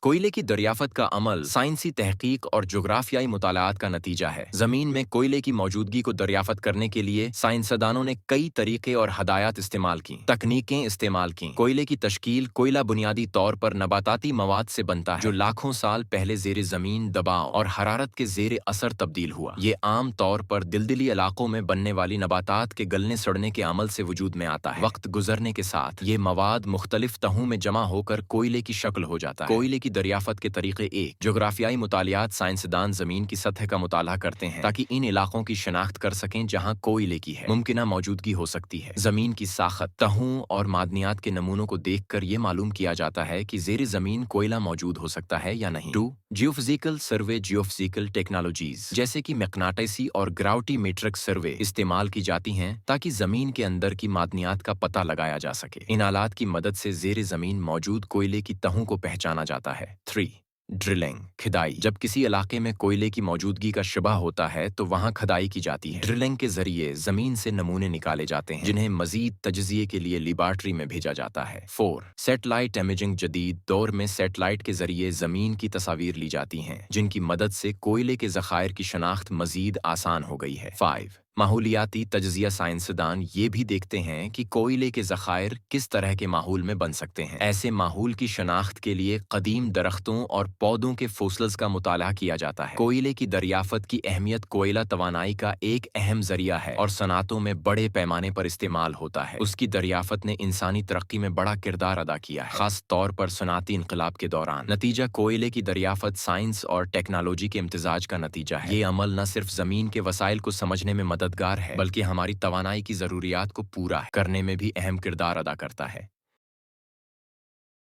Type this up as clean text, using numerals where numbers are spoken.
कोयले की दरियाफत का अमल साइंसी तहकीक और जोग्राफियाई मुतालात का नतीजा है। जमीन में कोयले की मौजूदगी को दरियाफत करने के लिए साइंसदानों ने कई तरीके और हदायत इस्तेमाल की, तकनीकें इस्तेमाल की। कोयले की तश्कील कोयला बुनियादी तौर पर नबाताती मवाद से बनता है जो लाखों साल पहले ज़ेरे ज़मीन दबाव और हरारत के ज़ेरे असर तब्दील हुआ। ये आम तौर पर दिलदली इलाकों में बनने वाली नबातात के गलने सड़ने के अमल से वजूद में आता है। वक्त गुजरने के साथ ये मवाद मुख्तलिफ तहों में जमा होकर कोयले की शक्ल हो जाता है। कोयले की दरियाफत के तरीके एक जोग्राफियाई मुतालियात साइंसदान जमीन की सतह का मुताला करते हैं ताकि इन इलाकों की शनाख्त कर सकें जहां कोयले की है मुमकिना मौजूदगी हो सकती है। जमीन की साखत तहों और मादनियात के नमूनों को देखकर यह मालूम किया जाता है कि जेर जमीन कोयला मौजूद हो सकता है या नहीं। 2. जियोफिजिकल सर्वे जियोफिजिकल टेक्नोलॉजीज जैसे कि मैग्नेटिसी और ग्राविटीमेट्रिक सर्वे इस्तेमाल की जाती हैं ताकि जमीन के अंदर की मादनियात का पता लगाया जा सके। इन आलात की मदद से जेर जमीन मौजूद कोयले की तहों को पहचाना जाता है। 3. ड्रिलिंग खिदाई जब किसी इलाके में कोयले की मौजूदगी का शुबा होता है तो वहां खदाई की जाती है। ड्रिलिंग के जरिए जमीन से नमूने निकाले जाते हैं जिन्हें मजीद तजजिए के लिए लेबॉर्ट्री में भेजा जाता है। 4. सैटेलाइट इमेजिंग जदीद दौर में सैटेलाइट के जरिए जमीन की तस्वीर ली जाती हैं जिनकी मदद से कोयले के जखायर की शनाख्त मजीद आसान हो गई है। 5. माहौलियाती तजजिया साइंसदान ये भी देखते हैं कि कोयले के ज़खायर किस तरह के माहौल में बन सकते हैं। ऐसे माहौल की शनाख्त के लिए कदीम दरख्तों और पौधों के फोसिल्स का मुताला किया जाता है। कोयले की दरियाफत की अहमियत कोयला तवानाई का एक अहम जरिया है और सनातों में बड़े पैमाने पर इस्तेमाल होता है। उसकी दरियाफत ने इंसानी तरक्की में बड़ा किरदार अदा किया है, खास तौर पर सनाती इनकलाब के दौरान। नतीजा कोयले की दरियाफत साइंस और टेक्नोलॉजी के इम्तिजाज का नतीजा है। ये अमल न सिर्फ जमीन के वसाइल को समझने में मददगार है बल्कि हमारी तवानाई की जरूरियात को पूरा करने में भी अहम किरदार अदा करता है।